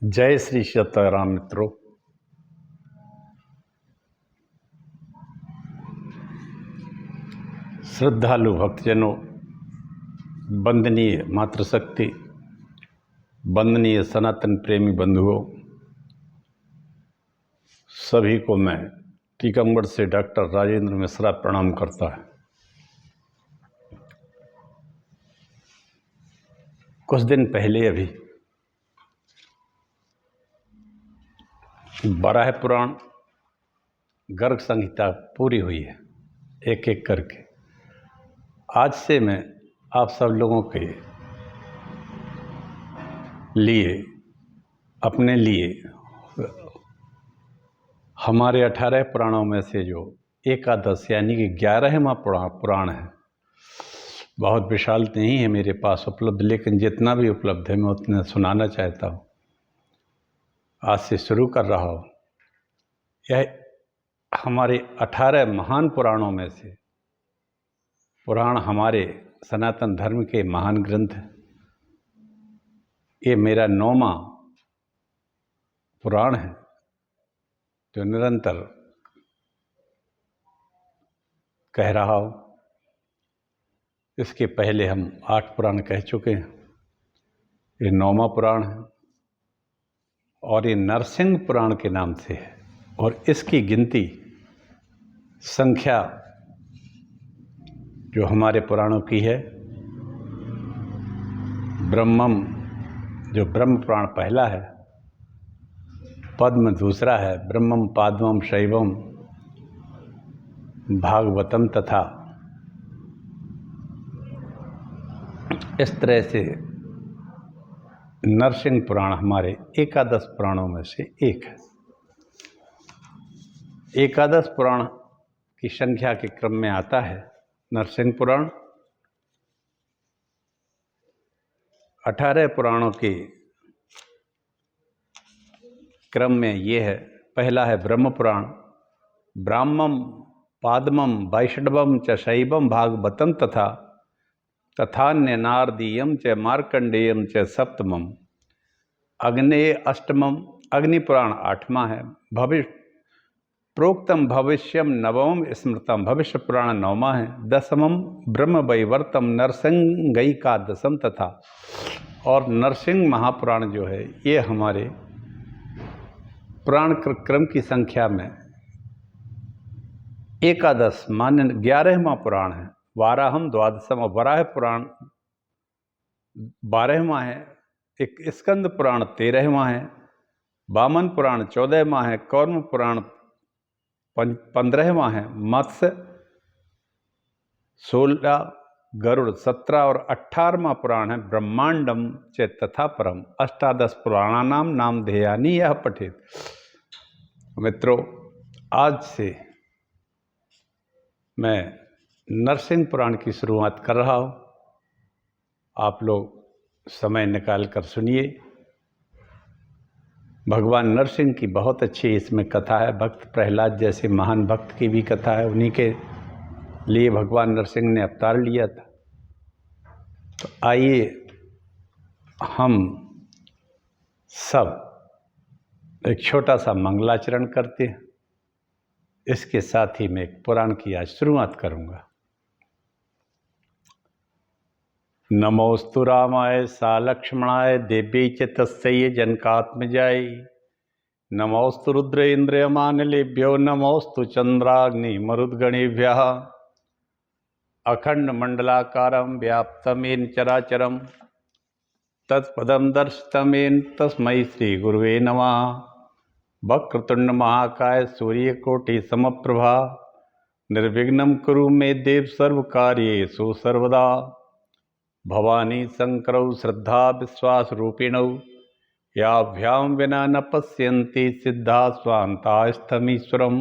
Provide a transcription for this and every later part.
जय श्री सीताराम मित्रों। श्रद्धालु भक्तजनों, वंदनीय मातृशक्ति, वंदनीय सनातन प्रेमी बंधुओं, सभी को मैं टीकमगढ़ से डॉक्टर राजेंद्र मिश्रा प्रणाम करता है। कुछ दिन पहले अभी वराह पुराण गर्ग संहिता पूरी हुई है, एक एक करके। आज से मैं आप सब लोगों के लिए, अपने लिए, हमारे 18 पुराणों में से जो एकादश यानी कि 11वां पुराण है, बहुत विशाल नहीं है मेरे पास उपलब्ध, लेकिन जितना भी उपलब्ध है मैं उतना सुनाना चाहता हूँ। आज से शुरू कर रहा हूँ। यह हमारे 18 महान पुराणों में से पुराण, हमारे सनातन धर्म के महान ग्रंथ। ये मेरा 9वां पुराण है जो निरंतर कह रहा हूँ। इसके पहले हम 8 पुराण कह चुके हैं। ये 9वां पुराण है और ये नरसिंह पुराण के नाम से है। और इसकी गिनती, संख्या जो हमारे पुराणों की है, ब्रह्मम जो ब्रह्म पुराण पहला है, पद्म दूसरा है, ब्रह्मम पाद्मम शैवम भागवतम तथा इस तरह से नरसिंह पुराण हमारे एकादश पुराणों में से एक है। एकादश पुराण की संख्या के क्रम में आता है नरसिंह पुराण। 18 पुराणों के क्रम में ये है। पहला है ब्रह्म पुराण, ब्राह्मम पाद्मम वैष्णवम च शैवम भागवतम तथान्यनारदीयम च मार्कंडेयम च सप्तमम। अग्नेय अष्टमम, अग्नि पुराण 8वां है। भविष्य प्रोक्तम भविष्यम नवम स्मृतम, भविष्य पुराण 9वां है। 10वां ब्रह्म वैवर्तम नरसिंहैकादशम तथा। और नरसिंह महापुराण जो है ये हमारे पुराण क्रम की संख्या में एकादश मान्य 11वां पुराण है। वाराहम द्वादशम, वराह पुराण 12वां है। एक स्कंद पुराण 13वां है। वामन पुराण 14वां है। कौर्म पुराण 15वां है। मत्स्य 16, गरुड़ 17 और 18वां पुराण है ब्रह्मांडम च तथा परम। अष्टादश पुराणानाम नाम ध्येयानि यह पठित। मित्रों, आज से मैं नरसिंह पुराण की शुरुआत कर रहा हूँ। आप लोग समय निकाल कर सुनिए। भगवान नरसिंह की बहुत अच्छी इसमें कथा है। भक्त प्रहलाद जैसे महान भक्त की भी कथा है। उन्हीं के लिए भगवान नरसिंह ने अवतार लिया था। तो आइए हम सब एक छोटा सा मंगलाचरण करते हैं। इसके साथ ही मैं एक पुराण की आज शुरुआत करूंगा। नमोस्तु रामाय सा लक्ष्मणाय देव्यै च तस्यै जनकात्मजाय। नमोस्तु रुद्रेन्द्रयमानिलेभ्यो नमोस्तु चंद्राग्निमरुद्गणेभ्यः। अखंडमंडलाकारं व्याप्तं येन चराचरं तत्पदं दर्शितं येन तस्मै श्रीगुरुवे नमः। वक्रतुंड महाकाय सूर्यकोटि समप्रभा निर्विघ्नं कुरु मे देव सर्वकार्येषु सर्वदा। भवानी शंकरौ श्रद्धा विश्वास रूपिणौ याभ्यां विना न पश्यन्ति सिद्धा स्वान्तास्थमीश्वरम्।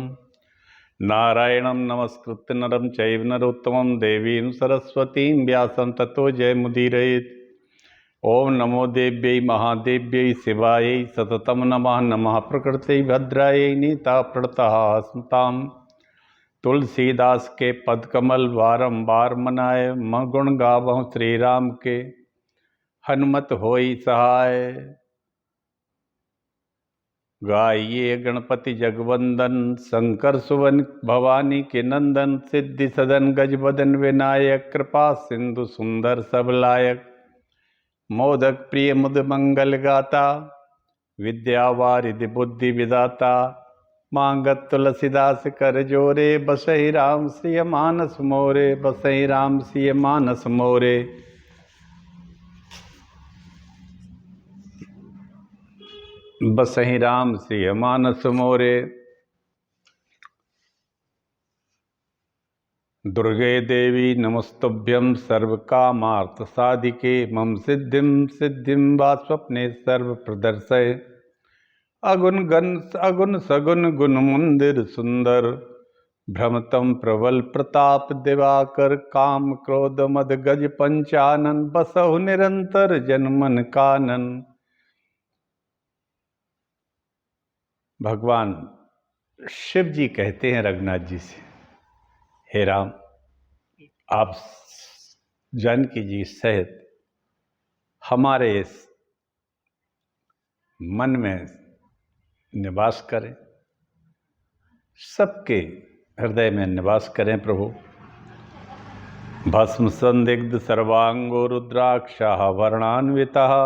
नारायणं नमस्कृत्य नरं चैव नरोत्तमं देवीं सरस्वतीं व्यासं ततो जयमुदीरयेत्। ओम नमो देव्यै महादेव्यै शिवायै सततं नमः। नमः प्रकृत्यै भद्रायै नीता प्रणतः स्मताम्। तुलसीदास के पदकमल बारंबार मनाए। मन गुण गावहु श्री राम के हनुमत होई सहाय। गाइए गणपति जगवंदन, शंकर सुवन भवानी के नंदन, सिद्धि सदन गजबदन विनायक, कृपा सिंधु सुंदर सब लायक। मोदक प्रिय मुद मंगल गाता, विद्या वारिधि बुद्धि विदाता, मांगत तुलसीदास कर जोरे, बसहि राम सिय मानस मोरे, बसहि राम सिय मानस मोरे। बसहि राम सिय मानस मोरे। दुर्गे देवी नमस्तुभ्यं, सर्वकामार्थ साधिके, मम सिद्धिं सिद्धिं वा स्वप्ने सर्व प्रदर्शय। अगुन सगुन गुण मंदिर सुंदर, भ्रमतम प्रबल प्रताप दिवाकर, काम क्रोध मद गज पंचानन, बसहु निरंतर जनमन कानन। भगवान शिव जी कहते हैं रघुनाथ जी से, हे राम, आप जानकी जी सहित हमारे इस मन में निवास करें, सबके हृदय में निवास करें प्रभु। भस्म संदिग्ध सर्वांगो रुद्राक्षः वर्णान्वितः,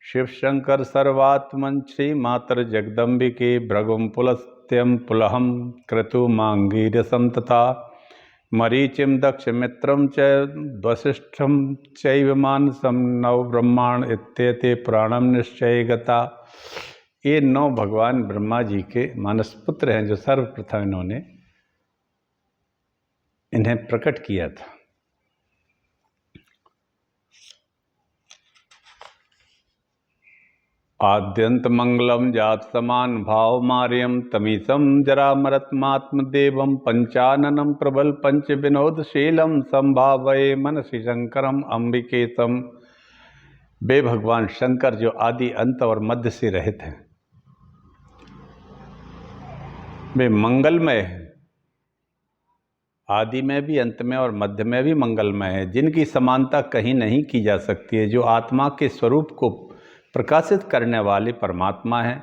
शिव शंकर सर्वात्मन श्री मातर जगदम्बिके, भृगुं पुलस्त्यं पुलहं क्रतुमांगीरसं तथा, मरीचिं दक्षमित्रं च वसिष्ठं चैव मानसं, नव ब्रह्मांड इत्येते पुराणम निश्चय गता। ये 9 भगवान ब्रह्मा जी के मानस पुत्र हैं जो सर्वप्रथम इन्होंने इन्हें प्रकट किया था। आद्यंत मंगलम जात समान भाव मार्यम, तमीसम जरामरत्मात्मदेवम, पंचाननम प्रबल पंच विनोदशीलम, संभावये मनसि शंकरम अंबिकेशम। वे भगवान शंकर जो आदि अंत और मध्य से रहित हैं, वे मंगलमय हैं, आदि में भी अंत में और मध्य में भी मंगलमय है, जिनकी समानता कहीं नहीं की जा सकती है, जो आत्मा के स्वरूप को प्रकाशित करने वाले परमात्मा हैं।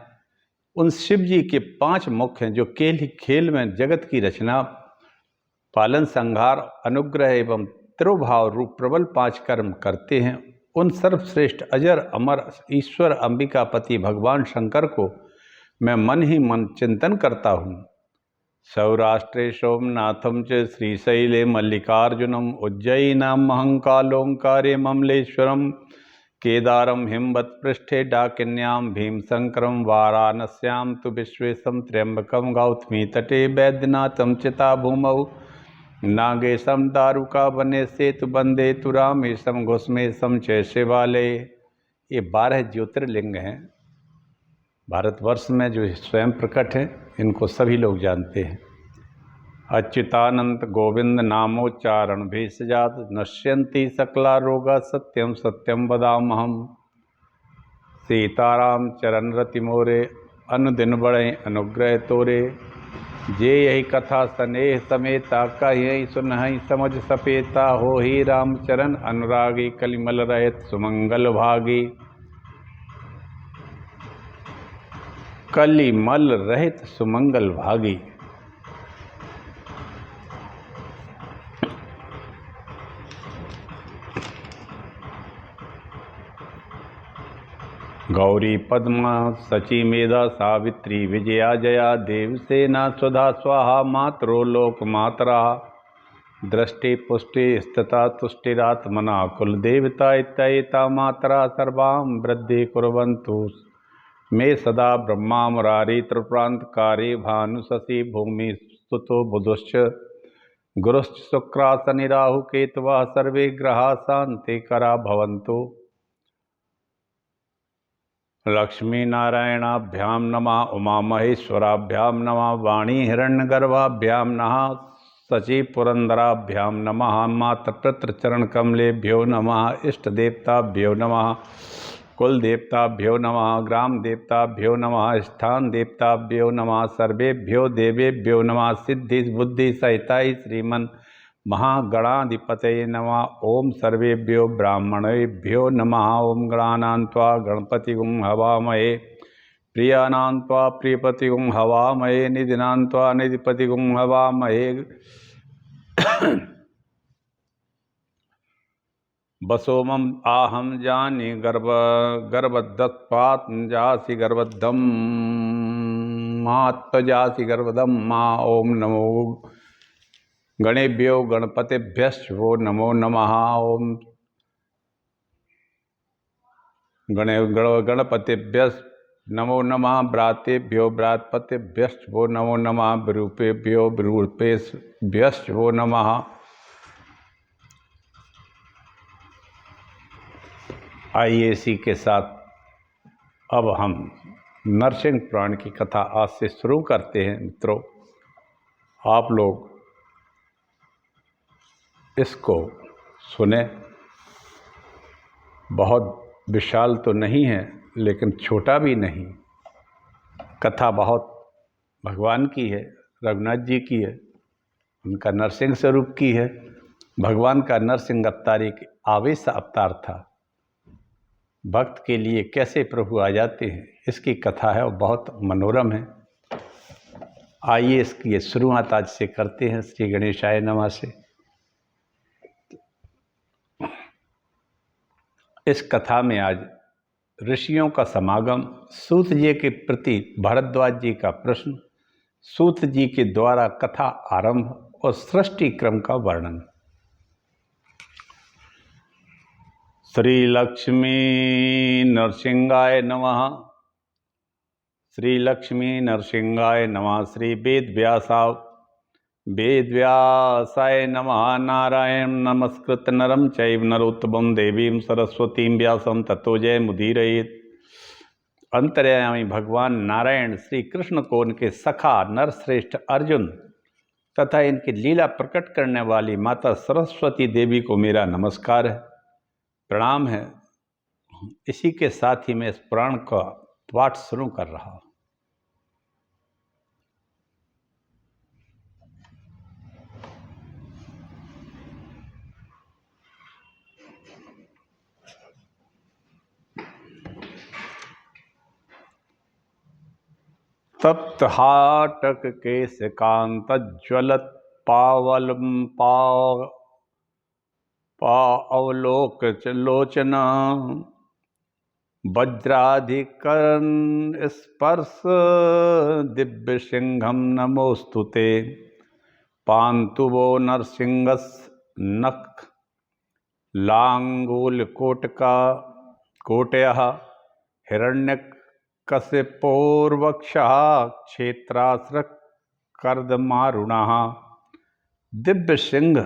उन शिव जी के 5 मुख हैं जो खेल में जगत की रचना, पालन, संहार, अनुग्रह एवं तिरुभाव रूप प्रबल 5 कर्म करते हैं। उन सर्वश्रेष्ठ अजर अमर ईश्वर अंबिकापति भगवान शंकर को मैं मन ही मन चिंतन करता हूँ। सौराष्ट्रे सोमनाथम च श्रीशैले मल्लिकार्जुनम, उज्जयिनां महंकालोंकारे ममलेश्वरम, केदारम हिमवत पृष्ठे डाकिन्यां भीमशंकरम, वाराणस्यां तु विश्वेशम त्र्यंबकम, गौतमी तटे वैद्यनाथम चिताभूमौ, नागेशम दारुका वने सेतु बंदे तु रामेशम, घुस्मेशम च शिवालय। ये 12 ज्योतिर्लिंग हैं भारतवर्ष में जो स्वयं प्रकट हैं, इनको सभी लोग जानते हैं। अच्युतानंत गोविंद नामोच्चारण भेषजात, नश्यन्ति सकला रोगा, सत्यम सत्यम वदामहम। सीताराम चरण रति मोरे, अनुदिन बढ़े अनुग्रह तोरे, जे यही कथा स्नेह समेता, कहि सुनहि समझ सपेता, हो ही रामचरण अनुरागी, कलिमल रहित सुमंगल भागी। कलिमल रहित सुमंगल भागी। गौरी पद्मा सची मेधा, सावित्री विजया जया, देवसेना सुधा स्वाहा, मातरो लोक मातरा, दृष्टि पुष्टि स्थिता तुष्टिरात्मना, कुल देवता इत्ययिता मातरा, सर्वां वृद्धि कुर्वन्तु मे सदा। ब्रह्मा मुरारी त्रिप्रांतकारी, भानु शशि भूमि स्तुतो बुधश्च, गुरुश्च शुक्राशनि राहु केतवः, सर्वे ग्रहा शान्तिकरा भवन्तु। लक्ष्मी नारायणाभ्यां नमः, उमा महेश्वराभ्यां नमः, वाणी हिरण्यगर्भाभ्यां नमः, शचि पुरंदराभ्यां नमः, मातृपितृ चरण कमलेभ्यो नमः, इष्ट देवताभ्यो नमः, कुल देवताभ्यो नमः, ग्राम देवताभ्यो नमः, स्थान देवताभ्यो नमः, सर्वेभ्यो देवेभ्यो नमः, सिद्धि बुद्धि सहिताय श्रीमन् महागणाधिपतये नमः। ओम सर्वेभ्यो ब्राह्मणेभ्यो नमः। ओम गणानां त्वा गणपतिगुं हवामहे, प्रियानान्त्वा प्रियपतिगुं हवामहे निधिनान्त्वा निधिपतिगुं हवामहे वसोमम आहम जानी गर्भदत्पात जासी गर्भदम मात्जासी गर्भदम माँ। ओम नमो गणेभ्यो गणपतिभ्यश्च वो नमो नमः। ओम गणपतिभ्यश्च नमो नमः। भ्रातेभ्यो भ्रातपतिभ्यश्च वो नमो नमः। विरूपेभ्यो विरूपेभ्यश्च वो नमः। आइए इसी के साथ अब हम नरसिंह पुराण की कथा आज से शुरू करते हैं। मित्रों, आप लोग इसको सुने। बहुत विशाल तो नहीं है लेकिन छोटा भी नहीं। कथा बहुत भगवान की है, रघुनाथ जी की है, उनका नरसिंह स्वरूप की है। भगवान का नरसिंह अवतार एक आवेश अवतार था। भक्त के लिए कैसे प्रभु आ जाते हैं, इसकी कथा है और बहुत मनोरम है। आइए इसकी शुरुआत आज से करते हैं। श्री गणेशाय नमः से इस कथा में आज ऋषियों का समागम, सूत जी के प्रति भारद्वाज जी का प्रश्न, सूत जी के द्वारा कथा आरंभ और सृष्टि क्रम का वर्णन। श्री लक्ष्मी नरसिंहाय नमः। श्री लक्ष्मी नरसिंहाय नमः। श्री वेदव्यासाय नमः। नारायण नमस्कृत नरं चैव नरोत्तमं देवीं सरस्वतीं व्यासं ततो जयमुदीरयेत्। अंतर्यामी भगवान नारायण श्री कृष्ण को उनके सखा नरश्रेष्ठ अर्जुन तथा इनकी लीला प्रकट करने वाली माता सरस्वती देवी को मेरा नमस्कार है, प्रणाम है। इसी के साथ ही मैं इस पुराण का पाठ शुरू कर रहा हूँ। तप्त हाटक केश कांत ज्वलत पावल पावलोक लोचना वज्राधिकरण स्पर्श दिव्य सिंहम नमोस्तुते। पांतु वो नरसिंहस नख लांगूल कोटका कोटयः हिरण्यक कश्यपोर्वक्षः क्षेत्रास्रक कर्दमारुणः। दिव्य सिंह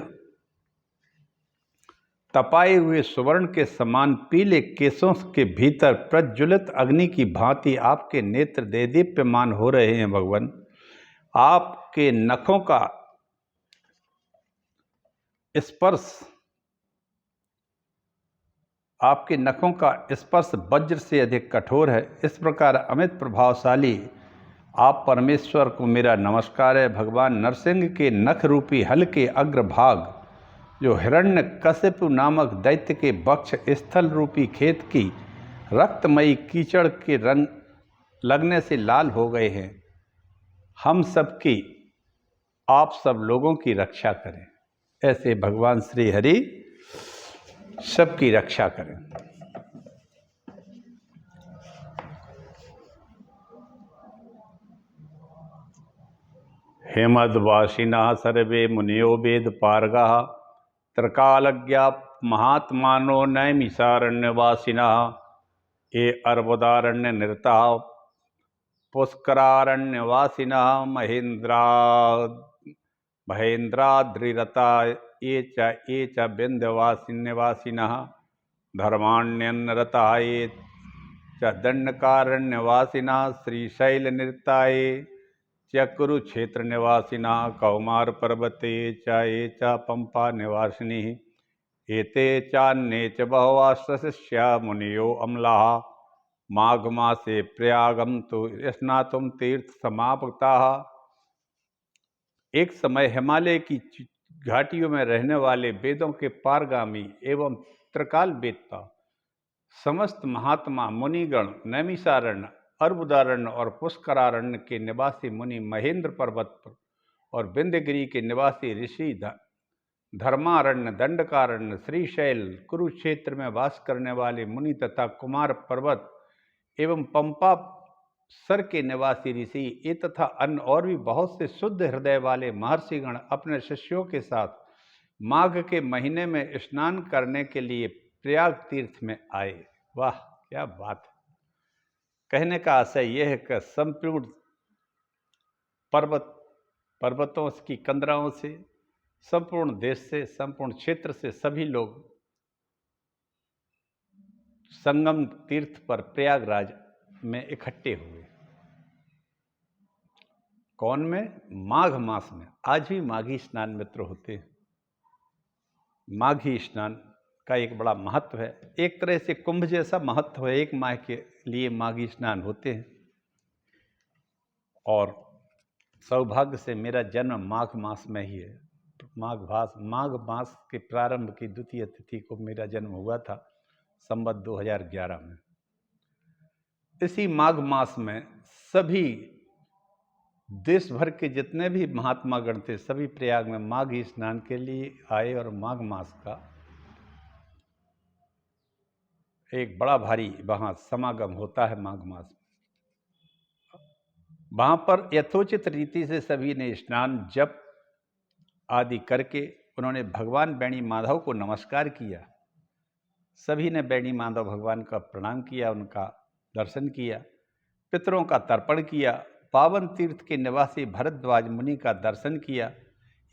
तपाए हुए सुवर्ण के समान पीले केशों के भीतर प्रज्वलित अग्नि की भांति आपके नेत्र देदीप्यमान हो रहे हैं। भगवान, आपके नखों का स्पर्श वज्र से अधिक कठोर है। इस प्रकार अमित प्रभावशाली आप परमेश्वर को मेरा नमस्कार है। भगवान नरसिंह के नख रूपी हल के अग्रभाग, जो हिरण्य कश्यपु नामक दैत्य के वक्ष स्थल रूपी खेत की रक्तमयी कीचड़ के रंग लगने से लाल हो गए हैं, हम सबकी, आप सब लोगों की रक्षा करें। ऐसे भगवान श्री हरि सबकी रक्षा करें। हेमद्वासिनः सर्वे मुनियो वेद पारगाः त्रिकालज्ञा महात्मानो नैमिषारण्यवासिनः। ये अर्बुदारण्य निरताः पुष्करारण्यवासिनः महेन्द्राद्रिरता ये च विन्ध्यवासिन्यवासिनः। धर्माण्यन्नरताः ये च दण्डकारण्यवासिनः। श्रीशैलनिरता ये च कुरुक्षेत्र निवासिनः। कौमार पर्वते च ये च पंपा निवासिनः। एते चान्ये च बहवः शिष्या मुनियो अम्लाः। माघ मासे प्रयागम तो स्नातुम तीर्थ समापताः। एक समय हिमालय की घाटियों में रहने वाले वेदों के पारगामी एवं त्रिकाल वेदता समस्त महात्मा मुनिगण नैमिषारण्य अर्बुदारण्य और पुष्करारण्य के निवासी मुनि महेंद्र पर्वत पर और विंध्यगिरि के निवासी ऋषि धर्मारण्य, दंडकारण्य, श्रीशैल, कुरुक्षेत्र में वास करने वाले मुनि तथा कुमार पर्वत एवं पंपा सर के निवासी ऋषि ये तथा अन्य और भी बहुत से शुद्ध हृदय वाले महर्षिगण अपने शिष्यों के साथ माघ के महीने में स्नान करने के लिए प्रयाग तीर्थ में आए। वाह क्या बात है। कहने का आशय यह है कि संपूर्ण पर्वतों की कंदराओं से, संपूर्ण देश से, संपूर्ण क्षेत्र से सभी लोग संगम तीर्थ पर प्रयागराज में इकट्ठे हुए। कौन में? माघ मास में। आज भी माघी स्नान मित्र होते हैं। माघी स्नान का एक बड़ा महत्व है, एक तरह से कुंभ जैसा महत्व है। एक माह के लिए माघी स्नान होते हैं। और सौभाग्य से मेरा जन्म माघ मास में ही है। माघ मास के प्रारंभ की द्वितीय तिथि को मेरा जन्म हुआ था, संवत 2011 में। इसी माघ मास में सभी देश भर के जितने भी महात्मा गण थे सभी प्रयाग में माघी स्नान के लिए आए और माघ मास का एक बड़ा भारी वहाँ समागम होता है माघ मास में। वहाँ पर यथोचित रीति से सभी ने स्नान जप आदि करके उन्होंने भगवान बेणी माधव को नमस्कार किया। सभी ने बेणी माधव भगवान का प्रणाम किया, उनका दर्शन किया, पितरों का तर्पण किया, पावन तीर्थ के निवासी भरद्वाज मुनि का दर्शन किया।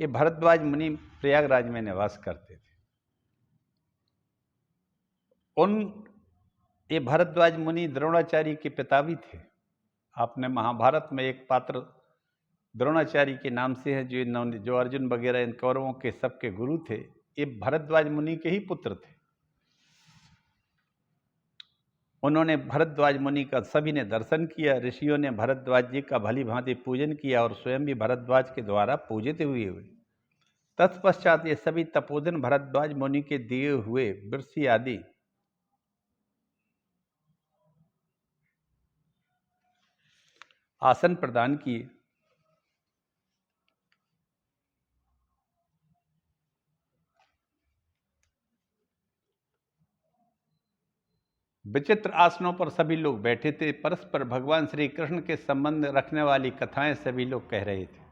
ये भरद्वाज मुनि प्रयागराज में निवास करते थे। ये भरद्वाज मुनि द्रोणाचार्य के पिता भी थे। आपने महाभारत में एक पात्र द्रोणाचार्य के नाम से है, जो अर्जुन वगैरह इन कौरवों के सबके गुरु थे। ये भरद्वाज मुनि के ही पुत्र थे। उन्होंने भरद्वाज मुनि का सभी ने दर्शन किया। ऋषियों ने भरद्वाज जी का भली भांति पूजन किया और स्वयं भी भरद्वाज के द्वारा पूजित हुए। तत्पश्चात ये सभी तपोधन भरद्वाज मुनि के दिए हुए वृषि आदि आसन प्रदान किए। विचित्र आसनों पर सभी लोग बैठे थे। परस्पर भगवान श्री कृष्ण के संबंध रखने वाली कथाएं सभी लोग कह रहे थे,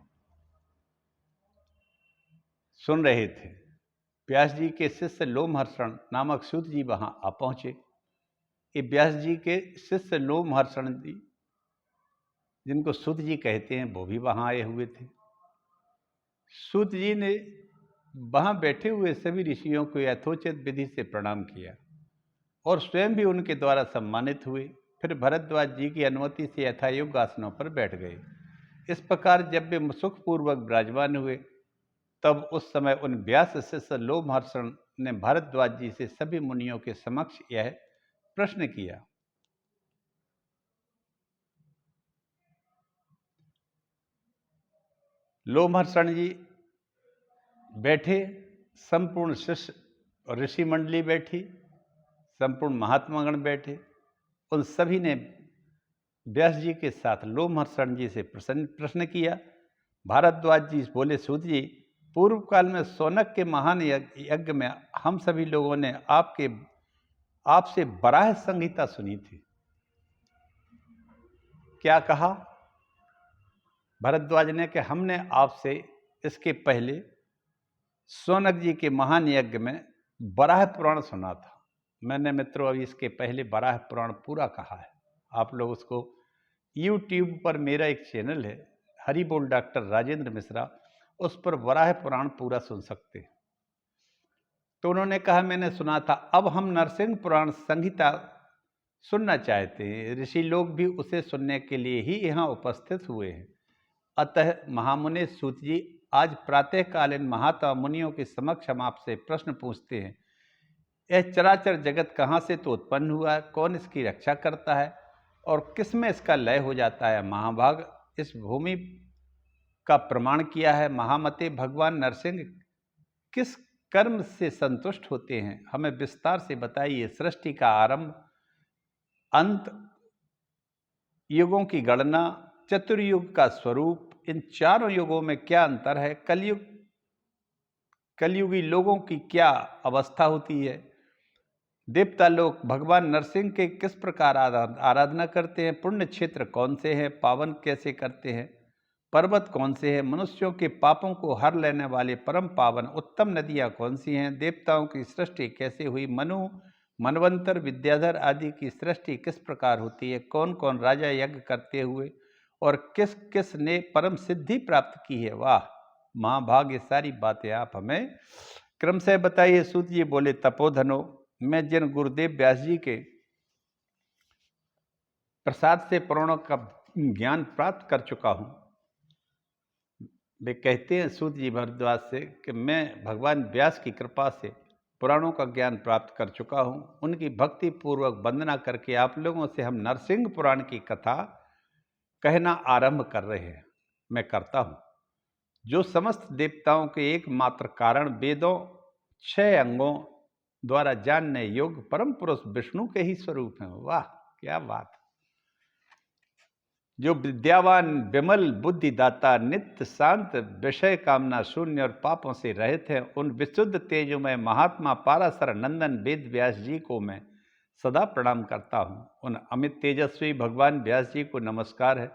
सुन रहे थे। व्यास जी के शिष्य लोमहर्षण नामक सूत जी वहां आ पहुंचे। ये व्यास जी के शिष्य लोमहर्षण जी, जिनको सूत जी कहते हैं, वो भी वहां आए हुए थे। सूत जी ने वहां बैठे हुए सभी ऋषियों को यथोचित विधि से प्रणाम किया और स्वयं भी उनके द्वारा सम्मानित हुए। फिर भरद्वाज जी की अनुमति से यथायोग्य आसनों पर बैठ गए। इस प्रकार जब वे सुखपूर्वक विराजमान हुए तब उस समय उन व्यास शिष्य लोमहर्षण ने भरद्वाज जी से सभी मुनियों के समक्ष यह प्रश्न किया। लोमहर्षण जी बैठे, संपूर्ण शिष्य और ऋषि मंडली बैठी, संपूर्ण महात्मागण बैठे। उन सभी ने व्यास जी के साथ लोमहर्षण जी से प्रश्न किया। भारद्वाज जी बोले, सूत जी, पूर्व काल में सौनक के महान यज्ञ में हम सभी लोगों ने आपसे वराह संहिता सुनी थी। क्या कहा भरद्वाज ने कि हमने आपसे इसके पहले सौनक जी के महान यज्ञ में वराह पुराण सुना था। मैंने मित्रों अभी इसके पहले वराह पुराण पूरा कहा है। आप लोग उसको YouTube पर, मेरा एक चैनल है हरि बोल डॉक्टर राजेंद्र मिश्रा, उस पर वराह पुराण पूरा सुन सकते हैं। तो उन्होंने कहा मैंने सुना था, अब हम नरसिंह पुराण संहिता सुनना चाहते हैं। ऋषि लोग भी उसे सुनने के लिए ही यहाँ उपस्थित हुए हैं। अतः महामुनि सूत जी, आज प्रातःकालीन महात्मा मुनियों के समक्ष हम आपसे प्रश्न पूछते हैं। यह चराचर जगत कहाँ से तो उत्पन्न हुआ है, कौन इसकी रक्षा करता है और किस में इसका लय हो जाता है। महाभाग, इस भूमि का प्रमाण किया है। महामते भगवान नरसिंह किस कर्म से संतुष्ट होते हैं, हमें विस्तार से बताइए। सृष्टि का आरंभ, अंत, युगों की गणना, चतुर्युग का स्वरूप, इन चारों युगों में क्या अंतर है, कलयुगी लोगों की क्या अवस्था होती है, देवता लोग भगवान नरसिंह के किस प्रकार आराधना करते हैं, पुण्य क्षेत्र कौन से हैं, पावन कैसे करते हैं, पर्वत कौन से हैं, मनुष्यों के पापों को हर लेने वाले परम पावन उत्तम नदियां कौन सी हैं, देवताओं की सृष्टि कैसे हुई, मनु, मनवंतर, विद्याधर आदि की सृष्टि किस प्रकार होती है, कौन कौन राजा यज्ञ करते हुए और किस किस ने परम सिद्धि प्राप्त की है। वाह महाभाग, ये सारी बातें आप हमें क्रम से बताइए। सूत जी बोले, तपोधनो, मैं जिन गुरुदेव व्यास जी के प्रसाद से पुराणों का ज्ञान प्राप्त कर चुका हूं, वे कहते हैं सूत जी भरद्वाज से कि मैं भगवान व्यास की कृपा से पुराणों का ज्ञान प्राप्त कर चुका हूं, उनकी भक्ति पूर्वक वंदना करके आप लोगों से हम नरसिंह पुराण की कथा कहना आरंभ कर रहे हैं। मैं करता हूं, जो समस्त देवताओं के एकमात्र कारण, वेदों 6 अंगों द्वारा जानने योग्य परम पुरुष विष्णु के ही स्वरूप हैं। वाह क्या बात! जो विद्यावान, विमल बुद्धिदाता, नित्य शांत, विषय कामना शून्य और पापों से रहित हैं, उन विशुद्ध तेजोमय महात्मा पाराशर नंदन वेद व्यास जी को मैं सदा प्रणाम करता हूँ। उन अमित तेजस्वी भगवान व्यास जी को नमस्कार है,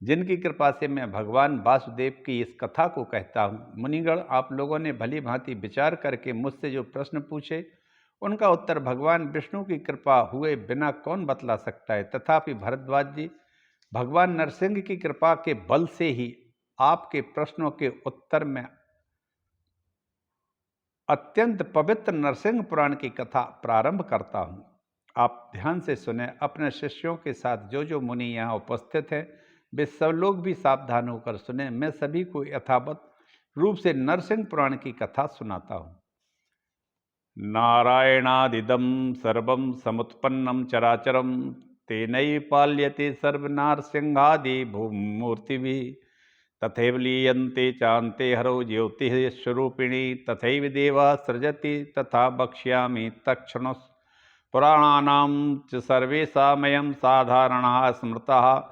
जिनकी कृपा से मैं भगवान वासुदेव की इस कथा को कहता हूँ। मुनिगण, आप लोगों ने भली भांति विचार करके मुझसे जो प्रश्न पूछे, उनका उत्तर भगवान विष्णु की कृपा हुए बिना कौन बतला सकता है। तथापि भरद्वाज जी, भगवान नरसिंह की कृपा के बल से ही आपके प्रश्नों के उत्तर में अत्यंत पवित्र नरसिंह पुराण की कथा प्रारंभ करता हूँ। आप ध्यान से सुने, अपने शिष्यों के साथ जो जो मुनि यहाँ उपस्थित हैं, वे सब लोग भी सावधान होकर सुने। मैं सभी को यथावत रूप से नरसिंह पुराण की कथा सुनाता हूँ। नारायणादिदं सर्वं समुत्पन्नं चराचरं, तेनैव पाल्यते सर्वनारसिंहादि भूमूर्तिभिः। तथैव लीयन्ते चान्ते हरौ ज्योतिः स्वरूपिणी, तथैव देवा सृजति तथा वक्ष्यामि तत्क्षणः। पुराणानां च सर्वेषामयं साधारणः स्मृतः,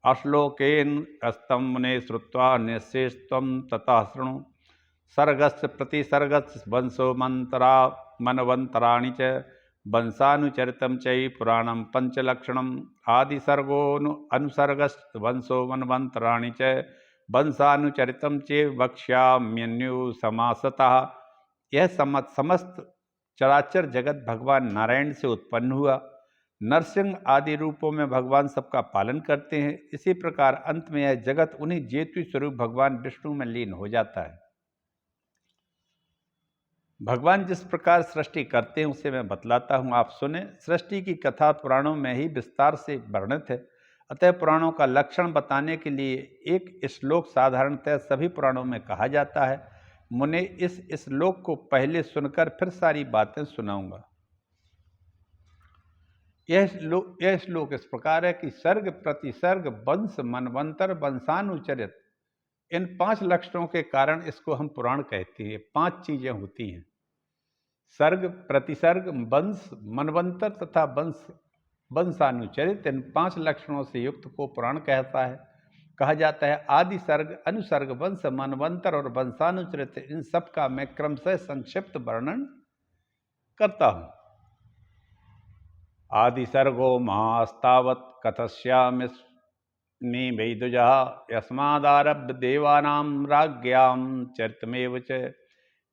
अश्लोकेन अस्तं मुने श्रुत्वा निःशेषत्वं ततः शृणु। सर्गस्य प्रतिसर्गस्य वंशो मंतरा मनवंतराणि च, वंशानुचरितं चैव पुराणं पंचलक्षणम्। आदिसर्गोनु अनुसर्गस्य वंशो मनवंतराणि च, वंशानुचरितं चैव वक्ष्याम्यन्युसमासतः। यह समस्त चराचर जगत भगवान नारायण से उत्पन्न हुआ। नरसिंह आदि रूपों में भगवान सबका पालन करते हैं। इसी प्रकार अंत में यह जगत उन्हीं ज्योति स्वरूप भगवान विष्णु में लीन हो जाता है। भगवान जिस प्रकार सृष्टि करते हैं उसे मैं बतलाता हूँ, आप सुने। सृष्टि की कथा पुराणों में ही विस्तार से वर्णित है, अतः पुराणों का लक्षण बताने के लिए एक श्लोक साधारणतः सभी पुराणों में कहा जाता है। मुने, इस श्लोक को पहले सुनकर फिर सारी बातें सुनाऊंगा। यह श्लोक इस प्रकार है कि सर्ग प्रतिसर्ग वंश मनवंतर वंशानुचरित, इन 5 लक्षणों के कारण इसको हम पुराण कहते हैं। 5 चीजें होती हैं, सर्ग, प्रतिसर्ग, वंश, मनवंतर तथा वंशानुचरित। इन 5 लक्षणों से युक्त को पुराण कहता है, कहा जाता है। आदि सर्ग, अनुसर्ग, वंश, मनवंतर और वंशानुचरित, इन सब का मैं क्रमशः संक्षिप्त वर्णन करता हूं। आदि सर्गो महास्तावत् कथस्यामि वैदुजा, यस्मादारभ्य देवानां राज्ञां चरितमेव च,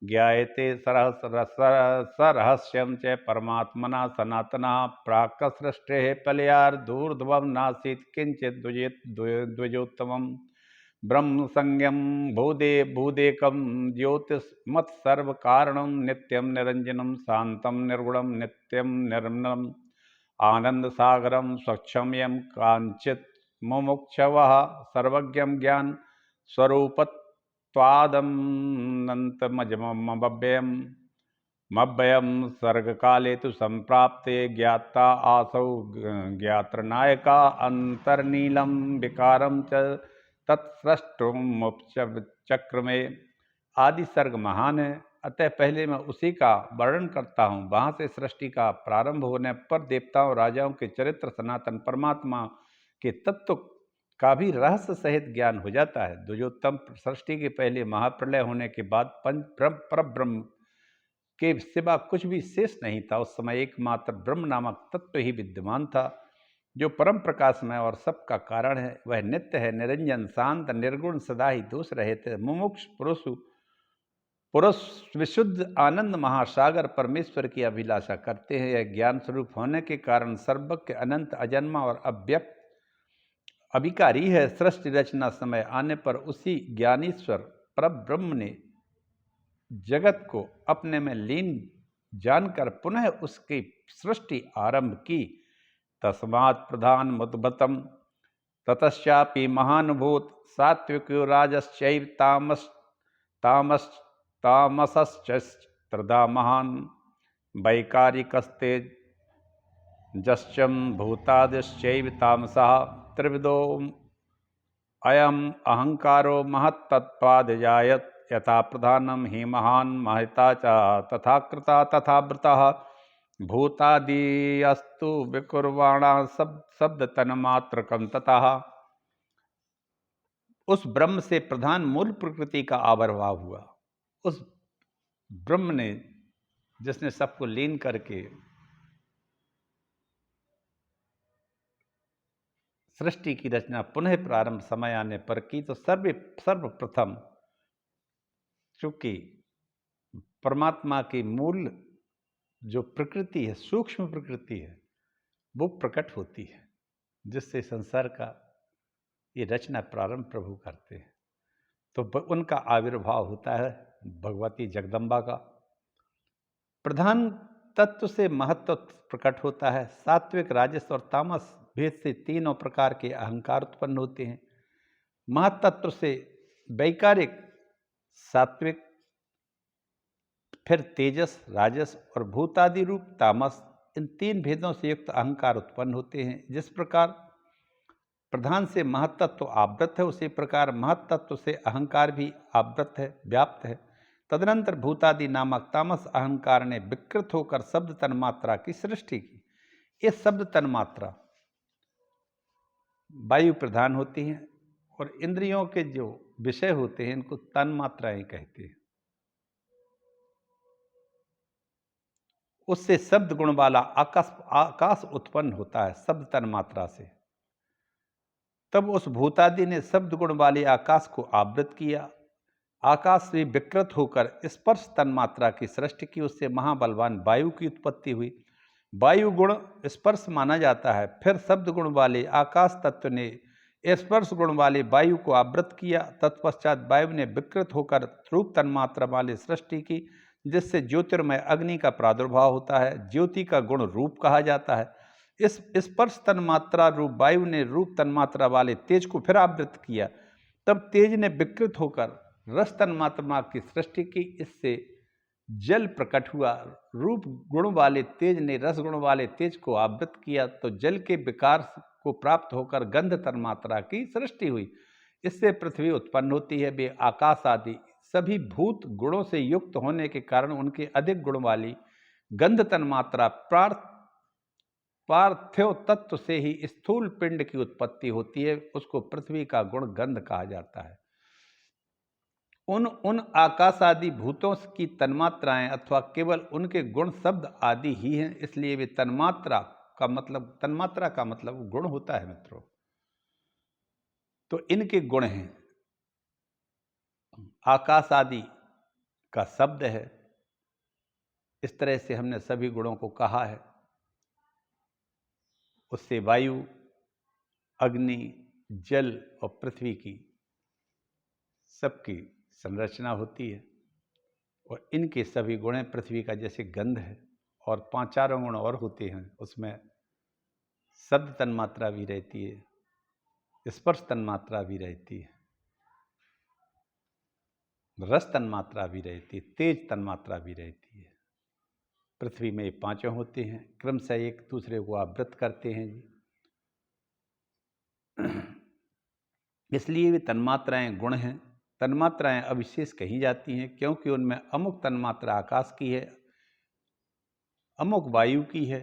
ज्ञायते सरहस्यं च परमात्मना सनातना, प्राक् सृष्टेः प्रलयादूर्ध्वं नासीत् किंचित् द्विजोत्तमम्। ब्रह्म संज्ञं भूदेकं ज्योतिष्मत्सर्वकारणं, नित्यं निरञ्जनं शान्तं निर्गुणं नित्यं निर्मलम्, आनन्दसागरं स्वच्छं यं काञ्चित् मुमुक्षवः, सर्वज्ञं ज्ञान स्वरूपत्वादमनन्तमजमव्ययम् सर्गकाले तु संप्राप्ते, ज्ञाता आसौ ज्ञात्रनायका, अंतर्नीलं विकारं च तत्सृष्टुमुपचक्रमे। आदि सर्ग महान है, अतः पहले मैं उसी का वर्णन करता हूँ। वहाँ से सृष्टि का प्रारंभ होने पर देवताओं राजाओं के चरित्र, सनातन परमात्मा के तत्व का भी रहस्य सहित ज्ञान हो जाता है। द्विजोत्तम सृष्टि के पहले महाप्रलय होने के बाद परब्रह्म के सिवा कुछ भी शेष नहीं था। उस समय एकमात्र ब्रह्म नामक तत्व ही विद्यमान था, जो परम प्रकाशमय और सबका कारण है। वह नित्य है, निरंजन, शांत, निर्गुण, सदा ही दोष रहित है। मुमुक्ष पुरुष विशुद्ध आनंद महासागर परमेश्वर की अभिलाषा करते हैं। यह ज्ञान स्वरूप होने के कारण सर्वज्ञ, अनंत, अजन्मा और अव्यक्त अभिकारी है। सृष्टि रचना समय आने पर उसी ज्ञानीश्वर परब्रह्म ने जगत को अपने में लीन जानकर पुनः उसकी सृष्टि आरंभ की। तस्मात् प्रधान मुद्भतम ततश्चापि महानुभूत सात्विको राजश्चैव तामसश्च महान वैकारिकस्तेज जश्चम भूतादिश्चैव तामसः त्रिविधो अयम अहंकारो महत्तत्वादिजायत यथा प्रधानम हि महान महता च तथा कृता तथा वृतः भूतादिस्तु विकुर्वाणा शब्द तन्मात्रकम ततः। उस ब्रह्म से प्रधान मूल प्रकृति का आविर्भाव हुआ। उस ब्रह्म ने, जिसने सबको लीन करके सृष्टि की रचना पुनः प्रारंभ समय आने पर की, तो सर्वप्रथम चूंकि परमात्मा की मूल जो प्रकृति है, सूक्ष्म प्रकृति है, वो प्रकट होती है, जिससे संसार का ये रचना प्रारंभ प्रभु करते हैं। तो उनका आविर्भाव होता है भगवती जगदम्बा का। प्रधान तत्व से महत्व प्रकट होता है। सात्विक, राजस और तामस भेद से तीनों प्रकार के अहंकार उत्पन्न होते हैं। महत्त्व से वैकारिक, सात्विक, फिर तेजस, राजस और भूतादि रूप तामस, इन तीन भेदों से युक्त अहंकार उत्पन्न होते हैं। जिस प्रकार प्रधान से महत्त्व आवृत है, उसी प्रकार महत्त्व से अहंकार भी आवृत है, व्याप्त है। तदनंतर भूतादि नामक तामस अहंकार ने विकृत होकर शब्द तन्मात्रा की सृष्टि की। ये शब्द तन्मात्रा वायु प्रधान होती हैं और इंद्रियों के जो विषय होते हैं इनको तन्मात्राएं कहते हैं। उससे शब्द गुण वाला आकाश उत्पन्न होता है शब्द तन्मात्रा से। तब उस भूतादि ने शब्द गुण वाले आकाश को आवृत किया। आकाश से विकृत होकर स्पर्श तन्मात्रा की सृष्टि की। उससे महाबलवान वायु की उत्पत्ति हुई। वायु गुण स्पर्श माना जाता है। फिर शब्द गुण वाले आकाश तत्व ने स्पर्श गुण वाले वायु को आवृत किया। तत्पश्चात वायु ने विकृत होकर रूप तन्मात्रा वाली सृष्टि की, जिससे ज्योतिर्मय अग्नि का प्रादुर्भाव होता है। ज्योति का गुण रूप कहा जाता है। इस स्पर्श तन्मात्रा रूप वायु ने रूप तन्मात्रा वाले तेज को फिर आवृत किया। तब तेज ने विकृत होकर रस तन्मात्रा की सृष्टि की। इससे जल प्रकट हुआ। रूप गुण वाले तेज ने रस गुण वाले तेज को आवृत किया, तो जल के विकार को प्राप्त होकर गंध तन्मात्रा की सृष्टि हुई। इससे पृथ्वी उत्पन्न होती है। वे आकाश आदि सभी भूत गुणों से युक्त होने के कारण उनके अधिक गुण वाली गंध तन्मात्रा पार्थिव तत्व से ही स्थूल पिंड की उत्पत्ति होती है। उसको पृथ्वी का गुण गंध कहा जाता है। उन आकाश आदि भूतों की तन्मात्राएं अथवा केवल उनके गुण शब्द आदि ही हैं। इसलिए वे तन्मात्रा का मतलब गुण होता है मित्रों। तो इनके गुण हैं। आकाश आदि का शब्द है। इस तरह से हमने सभी गुणों को कहा है। उससे वायु, अग्नि, जल और पृथ्वी की सबकी संरचना होती है। और इनके सभी गुण पृथ्वी का जैसे गंध है, और 5 गुण और होते हैं। उसमें शब्द तन्मात्रा भी रहती है, स्पर्श तन्मात्रा भी रहती है, रस तन्मात्रा भी रहती है, तेज तन्मात्रा भी रहती है। पृथ्वी में ये 5 होते हैं। क्रमशः एक दूसरे को आवृत करते हैं जी। इसलिए वे तन्मात्राएं गुण हैं। तन्मात्राएं अविशेष कही जाती हैं, क्योंकि उनमें अमुक तन्मात्रा आकाश की है, अमुक वायु की है,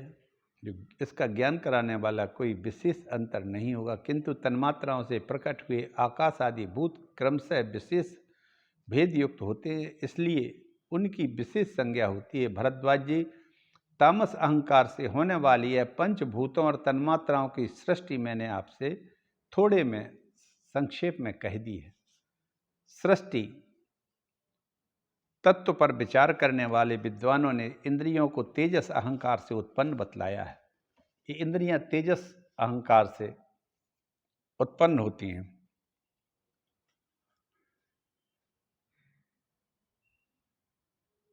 जो इसका ज्ञान कराने वाला कोई विशेष अंतर नहीं होगा, किंतु तन्मात्राओं से प्रकट हुए आकाश आदि भूत क्रमशः विशेष भेद युक्त होते हैं, इसलिए उनकी विशेष संज्ञा होती है। भरद्वाज जी, तामस अहंकार से होने वाली है पंचभूतों और तन्मात्राओं की सृष्टि मैंने आपसे थोड़े में संक्षेप में कह दी है। सृष्टि तत्व पर विचार करने वाले विद्वानों ने इंद्रियों को तेजस अहंकार से उत्पन्न बतलाया है। ये इंद्रियां तेजस अहंकार से उत्पन्न होती हैं।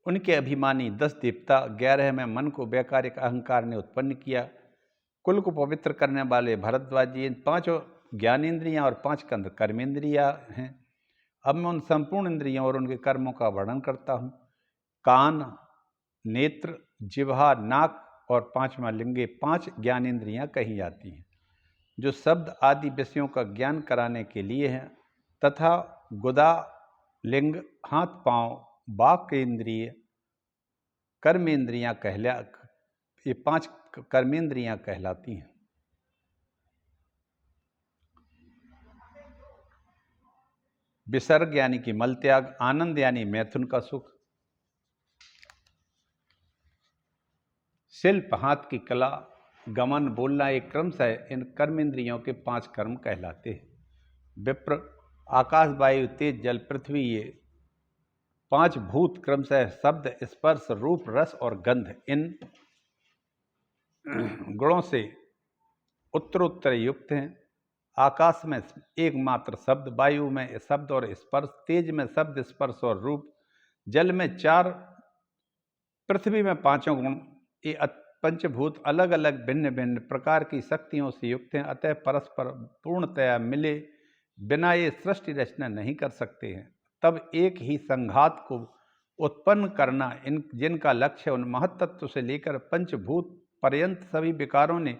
उनके अभिमानी 10 देवता 11 में मन को वैकारिक अहंकार ने उत्पन्न किया। कुल को पवित्र करने वाले भरद्वाज जी, इन 5 ज्ञानेंद्रियां और 5 कर्मेंद्रियां हैं। अब मैं उन संपूर्ण इंद्रियों और उनके कर्मों का वर्णन करता हूँ। कान, नेत्र, जिह्वा, नाक और 5वां लिंगे 5 ज्ञानेंद्रियां कही जाती हैं, जो शब्द आदि विषयों का ज्ञान कराने के लिए हैं, तथा गुदा, लिंग, हाथ पांव, वाक इंद्रिय, कर्मेंद्रियां ये 5 कर्मेंद्रियां कहलाती हैं। विसर्ग यानी कि मल त्याग, आनंद यानी मैथुन का सुख, शिल्प हाथ की कला, गमन बोलना, एक क्रमशः इन कर्मेंद्रियों के 5 कर्म कहलाते हैं। विप्र, आकाश वायु तेज जल पृथ्वी, ये 5 भूत क्रमशः शब्द स्पर्श रूप रस और गंध, इन गुणों से उत्तरोत्तर युक्त हैं। आकाश में एकमात्र शब्द, वायु में शब्द और स्पर्श, तेज में शब्द स्पर्श और रूप, जल में 4, पृथ्वी में 5 गुण। ये पंचभूत अलग अलग भिन्न भिन्न प्रकार की शक्तियों से युक्त हैं, अतः परस्पर पूर्णतया मिले बिना ये सृष्टि रचना नहीं कर सकते हैं। तब एक ही संघात को उत्पन्न करना जिनका लक्ष्य उन महत्त्व से लेकर पंचभूत पर्यंत सभी विकारों ने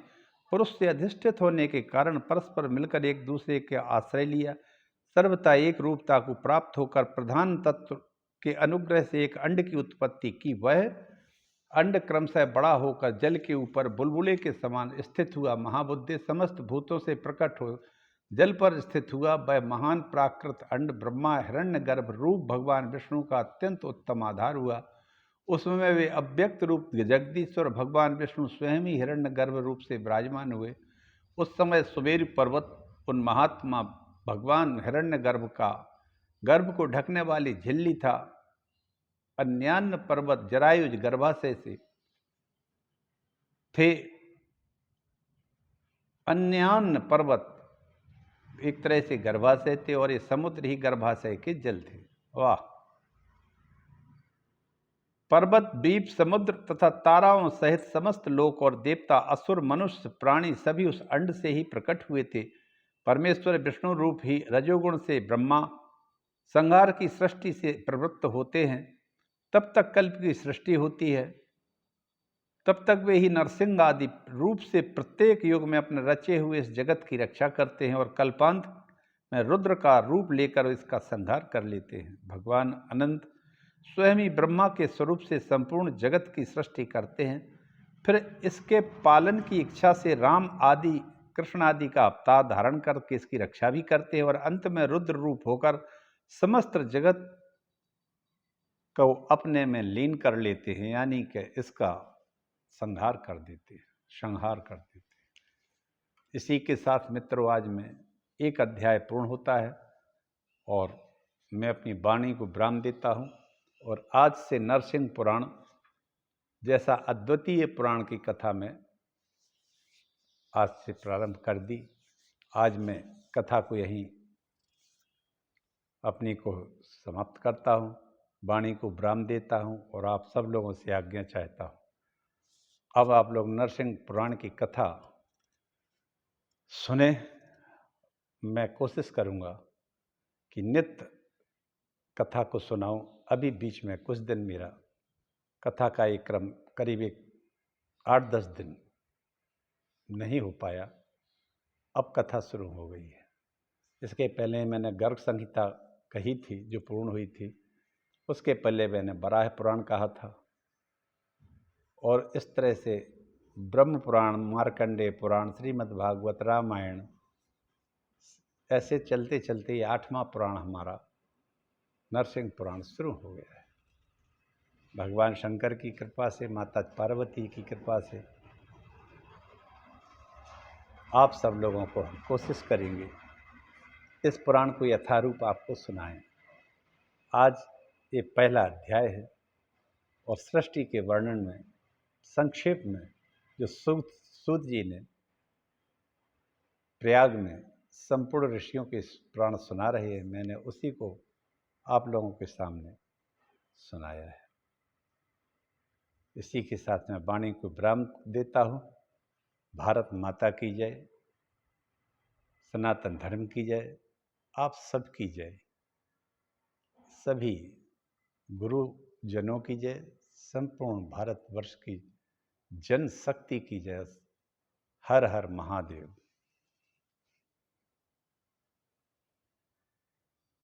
पुरुष से अधिष्ठित होने के कारण परस्पर मिलकर एक दूसरे के आश्रय लिया, सर्वथा एक रूपता को प्राप्त होकर प्रधान तत्व के अनुग्रह से एक अंड की उत्पत्ति की। वह अंड क्रमशः बड़ा होकर जल के ऊपर बुलबुले के समान स्थित हुआ। महाबुद्धि समस्त भूतों से प्रकट हो जल पर स्थित हुआ। वह महान प्राकृत अंड ब्रह्मा हिरण्यगर्भ रूप भगवान विष्णु का अत्यंत उत्तम आधार हुआ। उसमें वे अव्यक्त रूप जगदीश्वर भगवान विष्णु स्वयं ही हिरण्यगर्भ रूप से विराजमान हुए। उस समय सुमेरु पर्वत उन महात्मा भगवान हिरण्यगर्भ का गर्भ को ढकने वाली झिल्ली था। अन्यान्य पर्वत जरायुज गर्भाशय से थे। अन्यान्य पर्वत एक तरह से गर्भाशय थे और ये समुद्र ही गर्भाशय के जल थे। वाह! पर्वत, द्वीप, समुद्र तथा ताराओं सहित समस्त लोक और देवता, असुर, मनुष्य, प्राणी सभी उस अंड से ही प्रकट हुए थे। परमेश्वर विष्णु रूप ही रजोगुण से ब्रह्मा संहार की सृष्टि से प्रवृत्त होते हैं। तब तक कल्प की सृष्टि होती है, तब तक वे ही नरसिंह आदि रूप से प्रत्येक युग में अपने रचे हुए इस जगत की रक्षा करते हैं और कल्पांत में रुद्र का रूप लेकर इसका संहार कर लेते हैं। भगवान अनंत स्वयं ही ब्रह्मा के स्वरूप से संपूर्ण जगत की सृष्टि करते हैं। फिर इसके पालन की इच्छा से राम आदि कृष्ण आदि का अवतार धारण करके इसकी रक्षा भी करते हैं और अंत में रुद्र रूप होकर समस्त जगत को अपने में लीन कर लेते हैं, यानी कि इसका संहार कर देते हैं, संहार कर देते हैं। इसी के साथ मित्रों आज में एक अध्याय पूर्ण होता है और मैं अपनी वाणी को विराम देता हूँ। और आज से नरसिंह पुराण जैसा अद्वितीय पुराण की कथा में आज से प्रारंभ कर दी। आज मैं कथा को यहीं अपनी को समाप्त करता हूँ, वाणी को विराम देता हूँ और आप सब लोगों से आज्ञा चाहता हूँ। अब आप लोग नरसिंह पुराण की कथा सुने। मैं कोशिश करूँगा कि नित्य कथा को सुनाऊँ। अभी बीच में कुछ दिन मेरा कथा का एक क्रम करीब 8-10 दिन नहीं हो पाया। अब कथा शुरू हो गई है। इसके पहले मैंने गर्ग संहिता कही थी जो पूर्ण हुई थी, उसके पहले मैंने वराह पुराण कहा था और इस तरह से ब्रह्म पुराण, मार्कंडेय पुराण, श्रीमद् भागवत, रामायण, ऐसे चलते चलते ये 8वां पुराण हमारा नरसिंह पुराण शुरू हो गया है। भगवान शंकर की कृपा से, माता पार्वती की कृपा से आप सब लोगों को हम कोशिश करेंगे इस पुराण को यथारूप आपको सुनाएं। आज ये पहला अध्याय है और सृष्टि के वर्णन में संक्षेप में जो सूत जी ने प्रयाग में संपूर्ण ऋषियों के पुराण सुना रहे हैं, मैंने उसी को आप लोगों के सामने सुनाया है। इसी के साथ मैं वाणी को विराम देता हूँ। भारत माता की जय, सनातन धर्म की जय, आप सब की जय, सभी गुरुजनों की जय, संपूर्ण भारतवर्ष की जन शक्ति की जय। हर हर महादेव।